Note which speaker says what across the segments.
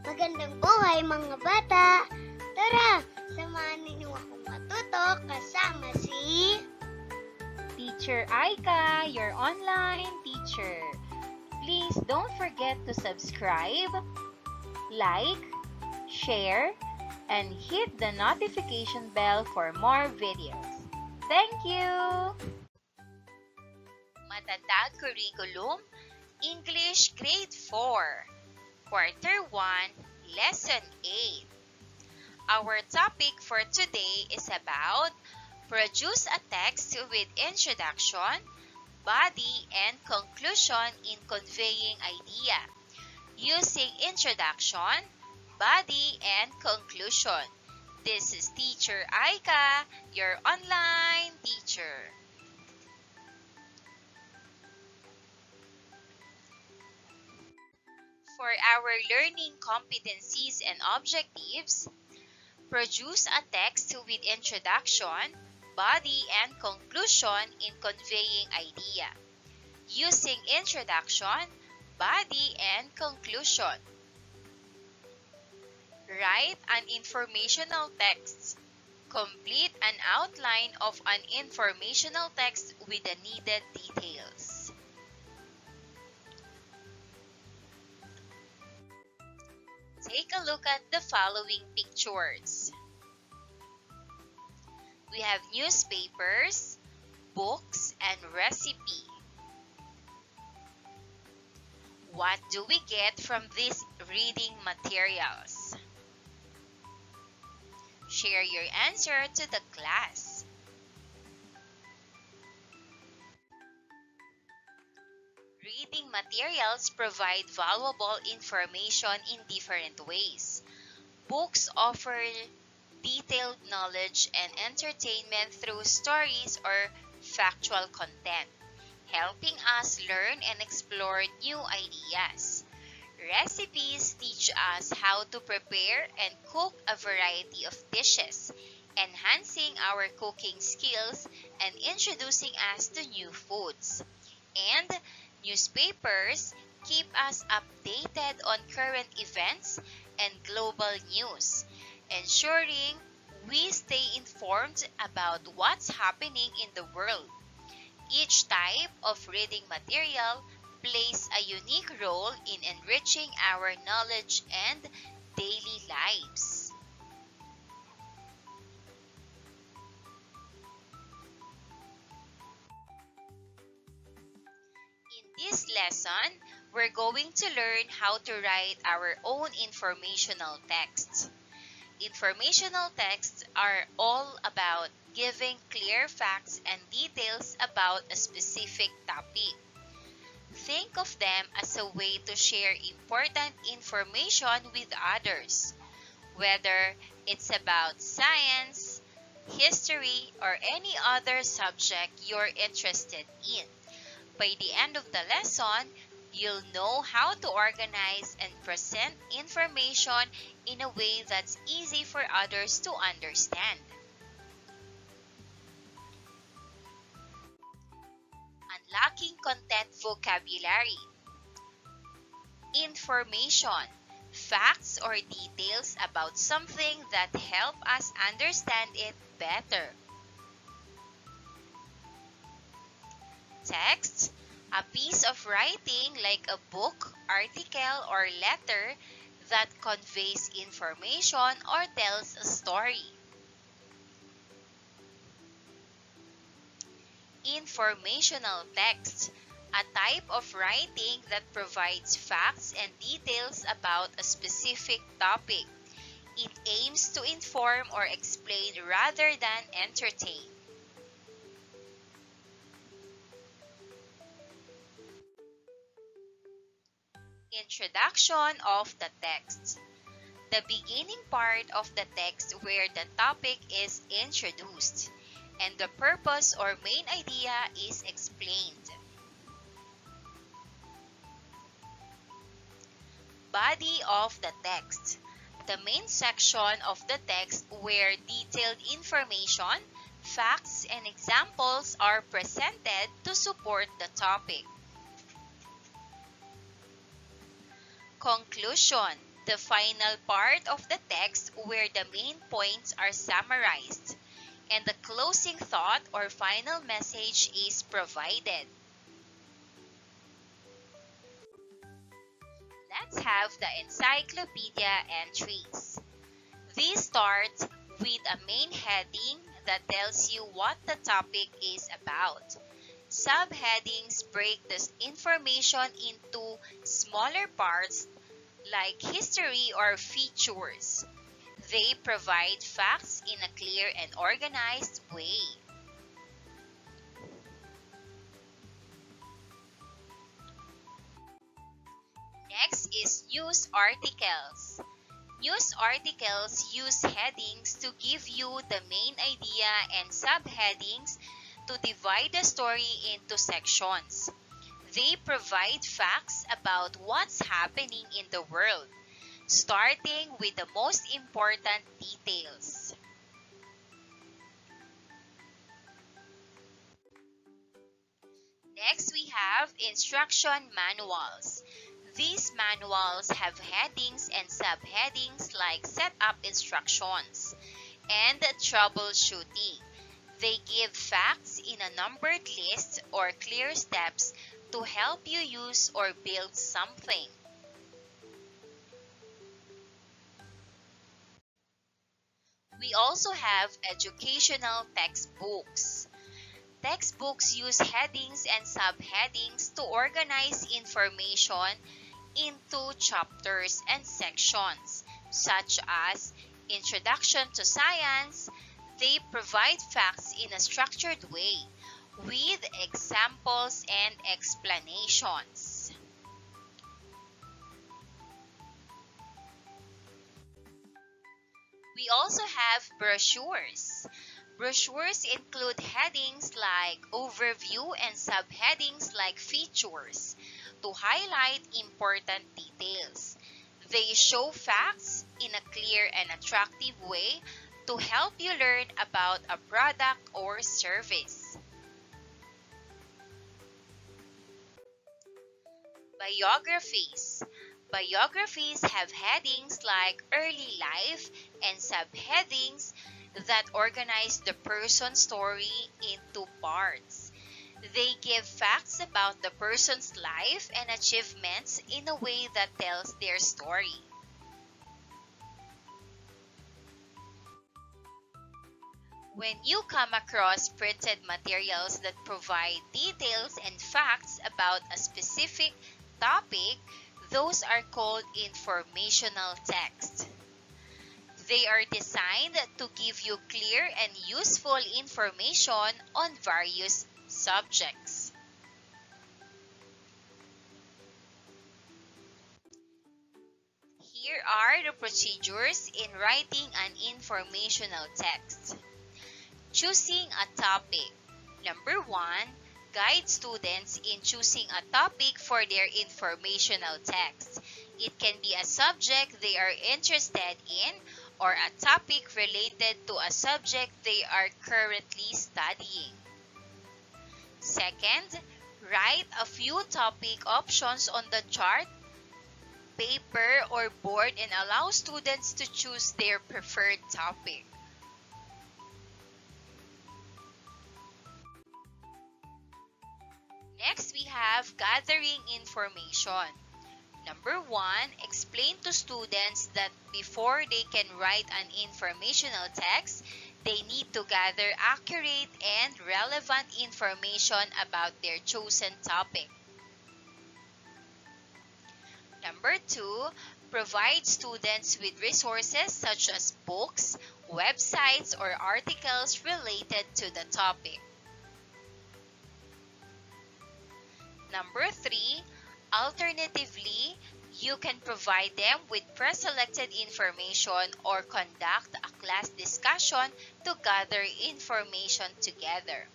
Speaker 1: Magandang buhay mga bata! Tara, samahan ninyo akong matuto kasama si
Speaker 2: Teacher Aika, your online teacher. Please don't forget to subscribe, like, share, and hit the notification bell for more videos. Thank you! Matatag Curriculum, English Grade 4. Quarter 1, Lesson 8. Our topic for today is about produce a text with introduction, body, and conclusion in conveying idea, using introduction, body, and conclusion. This is Teacher Aika, your online teacher. For our learning competencies and objectives, produce a text with introduction, body, and conclusion in conveying idea, using introduction, body, and conclusion. Write an informational text. Complete an outline of an informational text with the needed details. Take a look at the following pictures. We have newspapers, books, and recipe. What do we get from these reading materials? Share your answer to the class. Reading materials provide valuable information in different ways. Books offer detailed knowledge and entertainment through stories or factual content, helping us learn and explore new ideas. Recipes teach us how to prepare and cook a variety of dishes, enhancing our cooking skills and introducing us to new foods. And newspapers keep us updated on current events and global news, ensuring we stay informed about what's happening in the world. Each type of reading material plays a unique role in enriching our knowledge and daily lives. In this lesson, we're going to learn how to write our own informational texts. Informational texts are all about giving clear facts and details about a specific topic. Think of them as a way to share important information with others, whether it's about science, history, or any other subject you're interested in. By the end of the lesson, you'll know how to organize and present information in a way that's easy for others to understand. Unlocking content vocabulary. Information, facts or details about something that help us understand it better. Text, a piece of writing like a book, article, or letter that conveys information or tells a story. Informational text, a type of writing that provides facts and details about a specific topic. It aims to inform or explain rather than entertain. Introduction of the text. The beginning part of the text where the topic is introduced and the purpose or main idea is explained. Body of the text. The main section of the text where detailed information, facts, and examples are presented to support the topic. Conclusion. the final part of the text where the main points are summarized, and the closing thought or final message is provided. Let's have the encyclopedia entries. These start with a main heading that tells you what the topic is about. Subheadings break this information into smaller parts like history or features. They provide facts in a clear and organized way. Next is news articles. News articles use headings to give you the main idea and subheadings to divide the story into sections. They provide facts about what's happening in the world, starting with the most important details. Next, we have instruction manuals. These manuals have headings and subheadings like setup instructions and troubleshooting. They give facts in a numbered list or clear steps to help you use or build something. We also have educational textbooks. Textbooks use headings and subheadings to organize information into chapters and sections, such as Introduction to Science. They provide facts in a structured way with examples and explanations. We also have brochures. Brochures include headings like overview and subheadings like features to highlight important details. They show facts in a clear and attractive way to help you learn about a product or service. Biographies. Biographies have headings like early life and subheadings that organize the person's story into parts. They give facts about the person's life and achievements in a way that tells their story. When you come across printed materials that provide details and facts about a specific topic, those are called informational text. They are designed to give you clear and useful information on various subjects. Here are the procedures in writing an informational text. Choosing a topic. Number 1, guide students in choosing a topic for their informational text. It can be a subject they are interested in or a topic related to a subject they are currently studying. Second, write a few topic options on the chart, paper, or board and allow students to choose their preferred topic. Next, we have gathering information. Number 1, explain to students that before they can write an informational text, they need to gather accurate and relevant information about their chosen topic. Number 2, provide students with resources such as books, websites, or articles related to the topic. Number 3, alternatively, you can provide them with pre-selected information or conduct a class discussion to gather information together.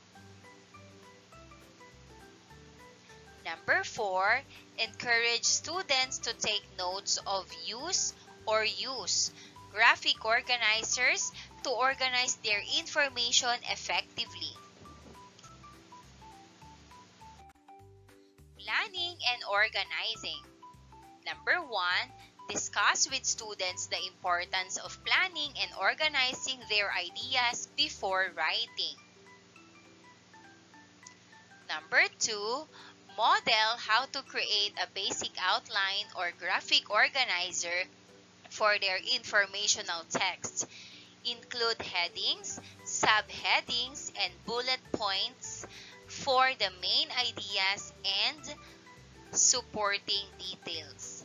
Speaker 2: Number 4, encourage students to take notes of use or use graphic organizers to organize their information effectively. Planning and organizing. Number 1, Discuss with students the importance of planning and organizing their ideas before writing. Number 2, model how to create a basic outline or graphic organizer for their informational text. Include headings, subheadings, and bullet points for the main ideas and supporting details.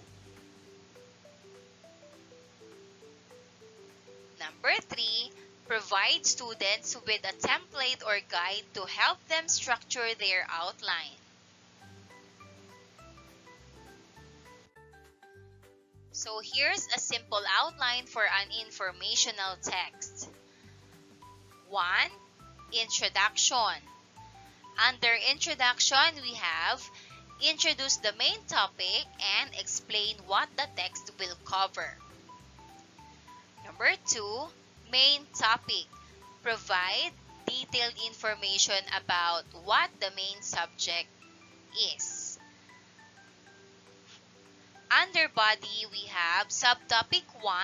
Speaker 2: Number 3, provide students with a template or guide to help them structure their outline. So here's a simple outline for an informational text. 1. Introduction. Under introduction, we have introduce the main topic and explain what the text will cover. Number 2, main topic. Provide detailed information about what the main subject is. Under body, we have subtopic 1,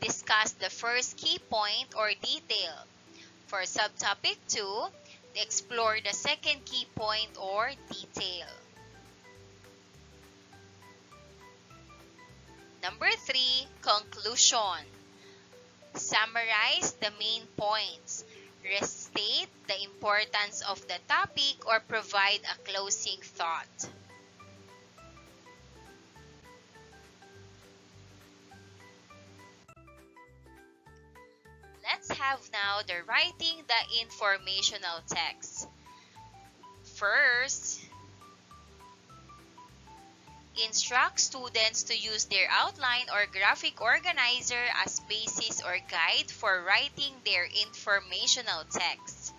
Speaker 2: discuss the first key point or detail. For subtopic 2, explore the second key point or detail. Number 3, conclusion. Summarize the main points. Restate the importance of the topic or provide a closing thought. Let's have now the writing the informational text. First, instruct students to use their outline or graphic organizer as basis or guide for writing their informational text.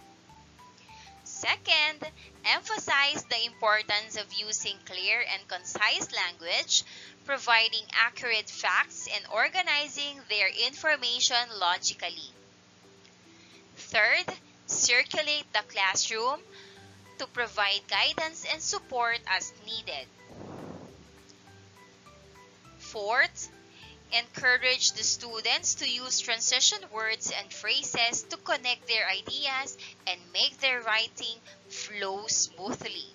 Speaker 2: Second, emphasize the importance of using clear and concise language, providing accurate facts, and organizing their information logically. Third, circulate the classroom to provide guidance and support as needed. Fourth, encourage the students to use transition words and phrases to connect their ideas and make their writing flow smoothly.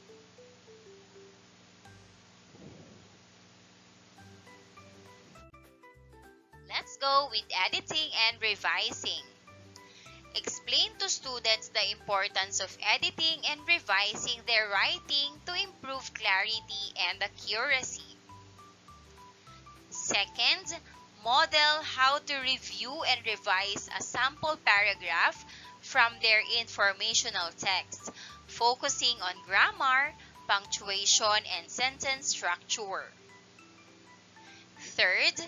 Speaker 2: Let's go with editing and revising. Explain to students the importance of editing and revising their writing to improve clarity and accuracy. Second, model how to review and revise a sample paragraph from their informational text, focusing on grammar, punctuation, and sentence structure. Third,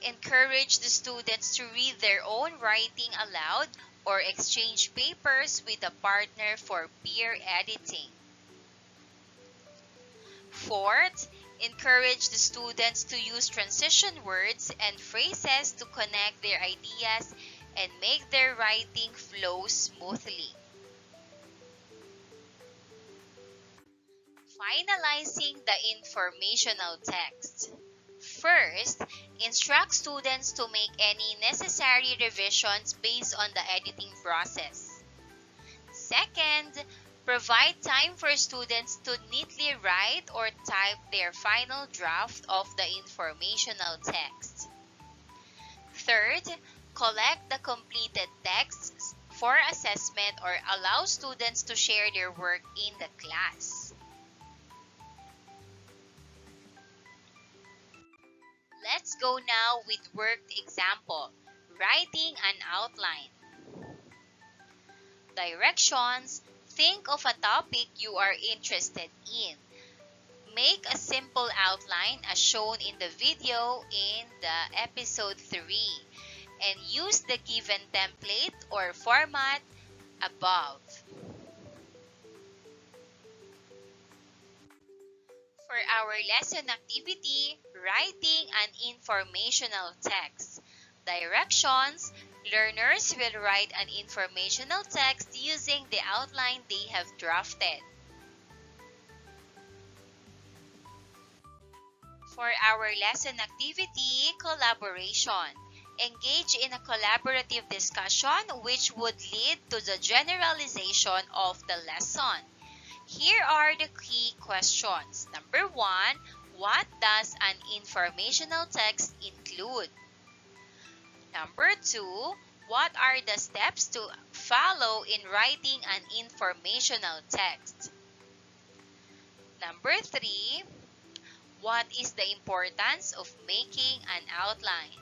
Speaker 2: encourage the students to read their own writing aloud or exchange papers with a partner for peer editing. Fourth, encourage the students to use transition words and phrases to connect their ideas and make their writing flow smoothly. Finalizing the informational text. First, instruct students to make any necessary revisions based on the editing process. Second, provide time for students to neatly write or type their final draft of the informational text. Third, collect the completed texts for assessment or allow students to share their work in the class. Let's go now with worked example, writing an outline. Directions. Think of a topic you are interested in. Make a simple outline as shown in the video in the episode 3 and use the given template or format above. For our lesson activity, writing an informational text. Directions. Learners will write an informational text using the outline they have drafted. For our lesson activity, collaboration. Engage in a collaborative discussion which would lead to the generalization of the lesson. Here are the key questions. Number 1, what does an informational text include? Number 2, what are the steps to follow in writing an informational text? Number 3, what is the importance of making an outline?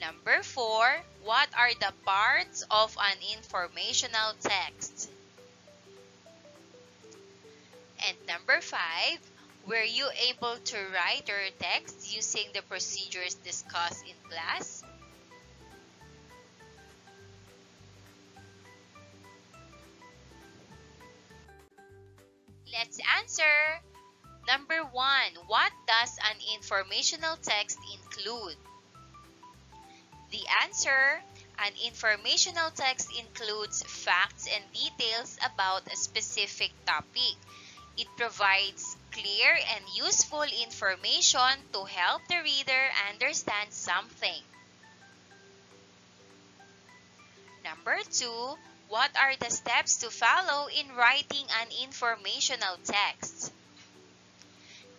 Speaker 2: Number 4, what are the parts of an informational text? And number 5, were you able to write your text using the procedures discussed in class? Let's answer. Number 1, what does an informational text include? The answer, an informational text includes facts and details about a specific topic. It provides clear and useful information to help the reader understand something. Number 2, what are the steps to follow in writing an informational text?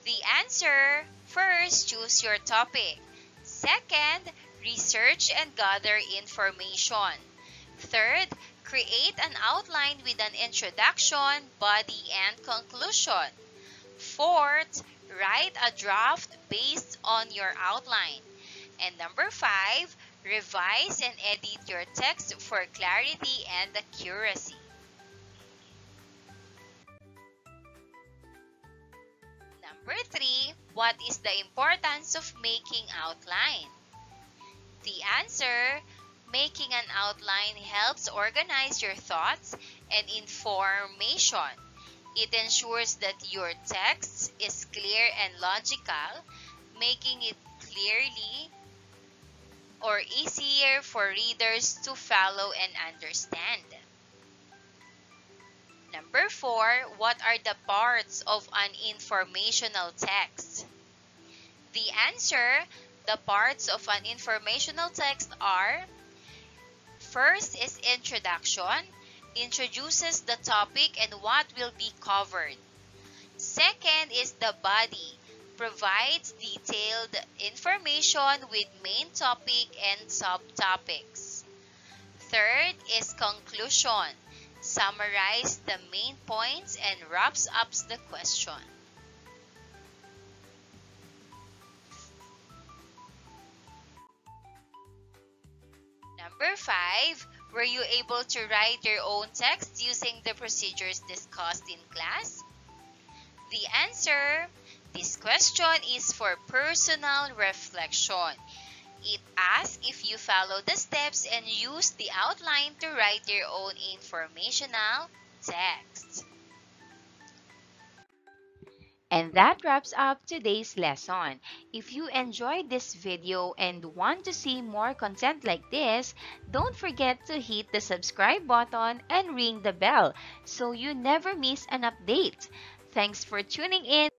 Speaker 2: The answer, first, choose your topic. Second, research and gather information. Third, create an outline with an introduction, body, and conclusion. Fourth, write a draft based on your outline. And number 5, revise and edit your text for clarity and accuracy. Number 3, what is the importance of making outline? The answer, making an outline helps organize your thoughts and information. It ensures that your text is clear and logical, making it clearly or easier for readers to follow and understand. Number 4, what are the parts of an informational text? The answer, the parts of an informational text are: first is introduction, introduces the topic and what will be covered. Second is the body, provides detailed information with main topic and subtopics. Third is conclusion, summarize the main points and wraps up the question. Number 5, were you able to write your own text using the procedures discussed in class? The answer, this question is for personal reflection. It asks if you follow the steps and use the outline to write your own informational text. And that wraps up today's lesson. If you enjoyed this video and want to see more content like this, don't forget to hit the subscribe button and ring the bell so you never miss an update. Thanks for tuning in.